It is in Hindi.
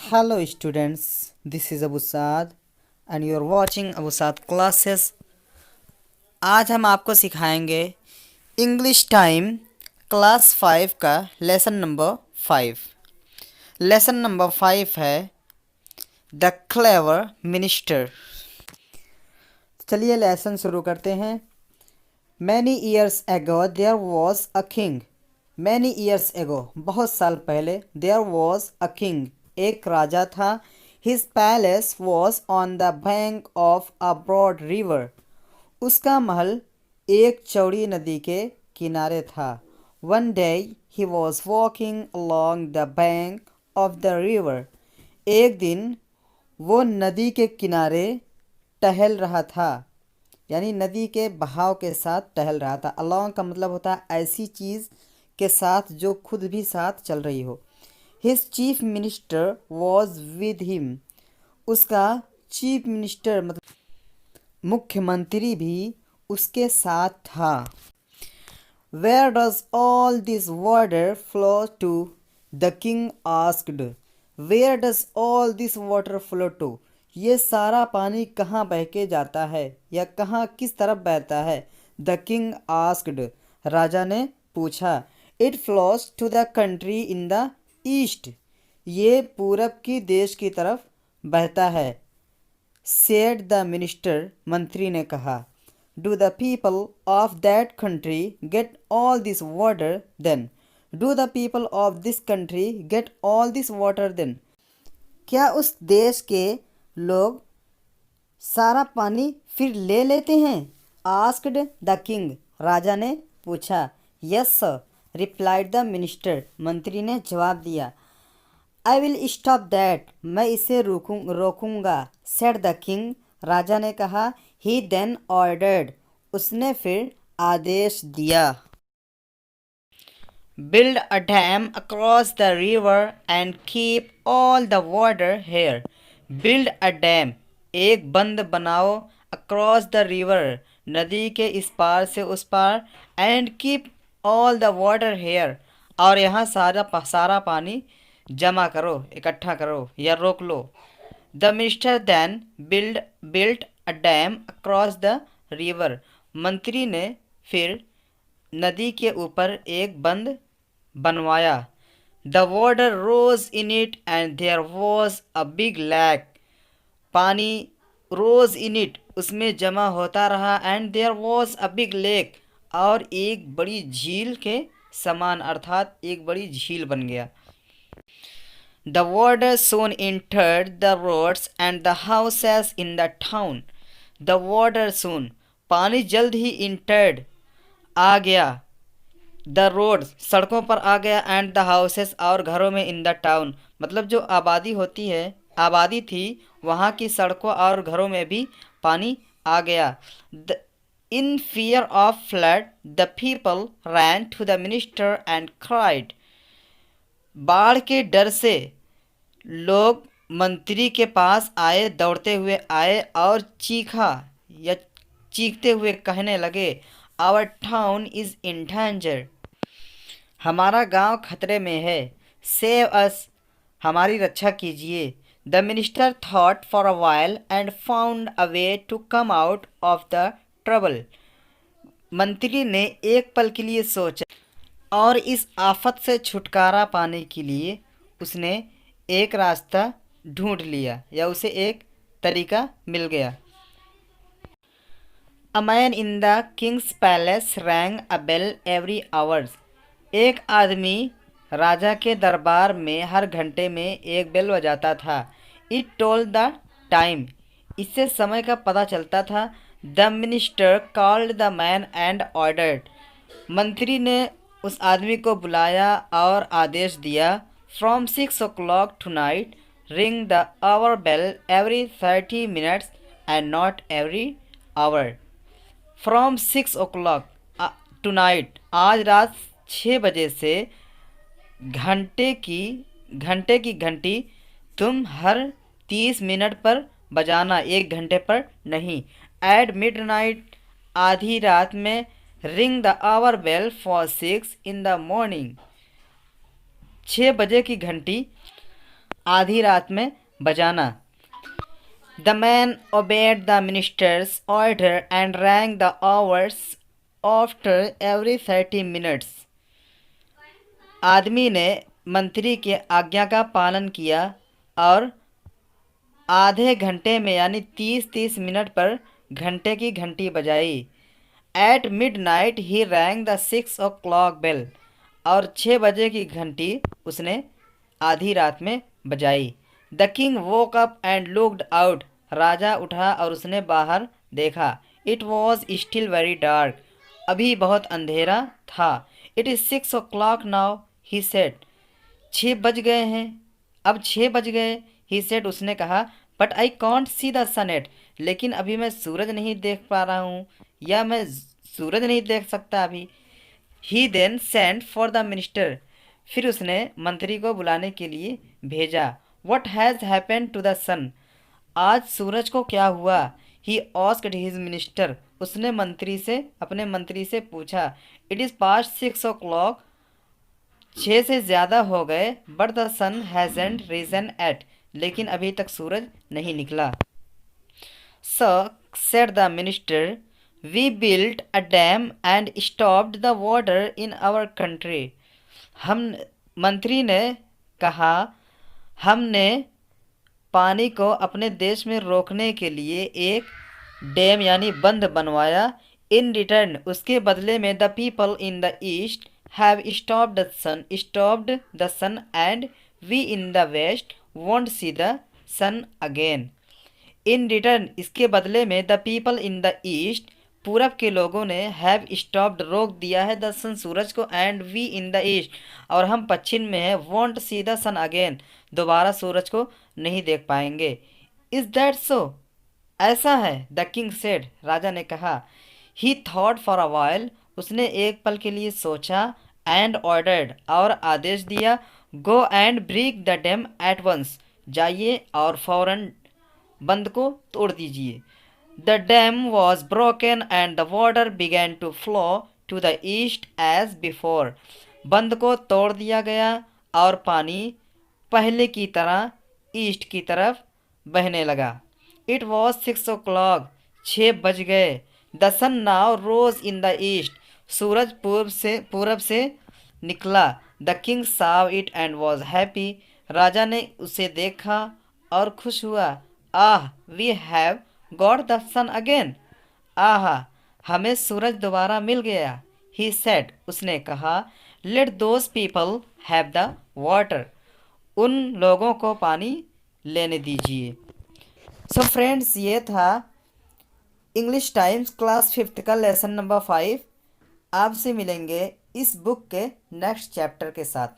Hello students, this is Abu Saad and you are watching Abu Saad classes. आज हम आपको सिखाएंगे इंग्लिश टाइम क्लास 5 का लेसन नंबर 5। लेसन नंबर 5 है द क्लेवर मिनिस्टर। चलिए लेसन शुरू करते हैं। Many years ago there was a king. Many years ago बहुत साल पहले देयर वॉज अ किंग एक राजा था। His palace was on the bank of a broad river. उसका महल एक चौड़ी नदी के किनारे था। One day he was walking along the bank of the river. एक दिन वो नदी के किनारे टहल रहा था, यानी नदी के बहाव के साथ टहल रहा था। अलॉन्ग का मतलब होता है ऐसी चीज़ के साथ जो खुद भी साथ चल रही हो। His chief minister was with him. उसका चीफ मिनिस्टर मतलब मुख्यमंत्री भी उसके साथ था। Where does all this water flow to the king asked. Where does all this water flow to, ये सारा पानी कहाँ बह के जाता है या कहाँ किस तरफ बहता है। द किंग आस्क्ड, राजा ने पूछा। It flows to the country in the east, ये पूरब की देश की तरफ बहता है। सेड द मिनिस्टर, मंत्री ने कहा। Do the people of that country get all this water then. Do the people of this country get all this water then, क्या उस देश के लोग सारा पानी फिर ले लेते हैं। आस्क्ड द किंग, राजा ने पूछा। Yes sir, replied the minister, मंत्री ने जवाब दिया। आई विल स्टॉप दैट, मैं इसे रोकूंगा। सेड द किंग, राजा ने कहा। ही देन ऑर्डर्ड, उसने फिर आदेश दिया। Build a dam across the river and keep all the water here. Build a dam, एक बंद बनाओ। Across the river, नदी के इस पार से उस पार। And keep all the water here, और यहाँ सारा पानी जमा करो, इकट्ठा करो या रोक लो। The minister then built a dam across the river. मंत्री ने फिर नदी के ऊपर एक बंद बनवाया। The water rose in it and there was a big lake. पानी रोज इन इट, उसमें जमा होता रहा। And there was a big lake, और एक बड़ी झील के समान, अर्थात एक बड़ी झील बन गया। The water soon entered the roads and the houses in the town. The water soon, पानी जल्द ही entered, आ गया। द रोड, सड़कों पर आ गया। एंड द हाउसेस, और घरों में। इन द टाउन, मतलब जो आबादी होती है, आबादी थी वहाँ की सड़कों और घरों में भी पानी आ गया। In fear of flood the people ran to the minister and cried. बाढ़ के डर से लोग मंत्री के पास आए, दौड़ते हुए आए और चीखा या चीखते हुए कहने लगे। Our town is in danger, हमारा गांव खतरे में है। सेव अस, हमारी रक्षा कीजिए। The minister thought for a while and found a way to come out of the trouble. मंत्री ने एक पल के लिए सोचा और इस आफत से छुटकारा पाने के लिए उसने एक रास्ता ढूंढ लिया या उसे एक तरीका मिल गया। A man in the king's palace rang a bell every hours. एक आदमी राजा के दरबार में हर घंटे में एक बेल बजाता था। इट टोल्ड द टाइम, इससे समय का पता चलता था। The minister called the man and ordered, मंत्री ने उस आदमी को बुलाया और आदेश दिया। From 6 o'clock tonight ring the hour bell every 30 minutes and not every hour. From 6 o'clock tonight, आज रात 6 बजे से घंटे की घंटी तुम हर 30 मिनट पर बजाना, 1 घंटे पर नहीं। एट मिडनाइट, आधी रात में। Ring the hour bell for 6 in the morning, 6 बजे की घंटी आधी रात में बजाना। The man obeyed the minister's order and rang the hours after every 30 minutes. आदमी ने मंत्री के आज्ञा का पालन किया और आधे घंटे में यानी 30-30 मिनट पर घंटे की घंटी बजाई। At midnight he rang the 6 o'clock bell, और 6 बजे की घंटी उसने आधी रात में बजाई। The king woke up and looked out, राजा उठा और उसने बाहर देखा। It was still very dark, अभी बहुत अंधेरा था। It is 6 o'clock now, he said, 6 बज गए हैं, अब 6 बज गए। ही सेड, उसने कहा, but I can't see the sun yet, लेकिन अभी मैं सूरज नहीं देख पा रहा हूँ, या मैं सूरज नहीं देख सकता अभी। He then sent for the minister, फिर उसने मंत्री को बुलाने के लिए भेजा। What has happened to the sun, आज सूरज को क्या हुआ। ही आस्क्ड हिज मिनिस्टर, उसने अपने मंत्री से पूछा। इट इज़ पास्ट 6 o'clock, 6 से ज़्यादा हो गए। But the sun hasn't risen yet, लेकिन अभी तक सूरज नहीं निकला। Sir, said the minister, we built a dam and stopped the water in our country. हम मंत्री ने कहा, हमने पानी को अपने देश में रोकने के लिए एक डैम यानी बंद बनवाया। इन रिटर्न, उसके बदले में, the people in the east have stopped the sun and we in the west won't see the sun again. In return, इसके बदले में, the people in the east, पूरब के लोगों ने, हैव स्टॉप्ड, रोक दिया है, द सन, सूरज को, and we in the east, और हम पश्चिम में हैं, won't see the sun again, दोबारा सूरज को नहीं देख पाएंगे। इज दैट सो, ऐसा है। द किंग सेड, राजा ने कहा। ही थॉट फॉर अ वाइल, उसने एक पल के लिए सोचा। एंड ऑर्डर्ड, और आदेश दिया। Go and break the dam at once, जाइए और फौरन बंद को तोड़ दीजिए। The dam was broken and the water began to flow to the east as before, बंद को तोड़ दिया गया और पानी पहले की तरह ईस्ट की तरफ बहने लगा। इट वॉज 6 o'clock, 6 बज गए। The sun now rose in the east, सूरज पूरब से निकला। The king saw it and was happy, राजा ने उसे देखा और खुश हुआ। Ah, we have got the sun again, ah, हमें सूरज दोबारा मिल गया। ही सेड, उसने कहा। Let those people have the water, उन लोगों को पानी लेने दीजिए। सो फ्रेंड्स, ये था इंग्लिश टाइम्स क्लास 5th का लेसन नंबर 5। आपसे मिलेंगे इस बुक के नेक्स्ट चैप्टर के साथ।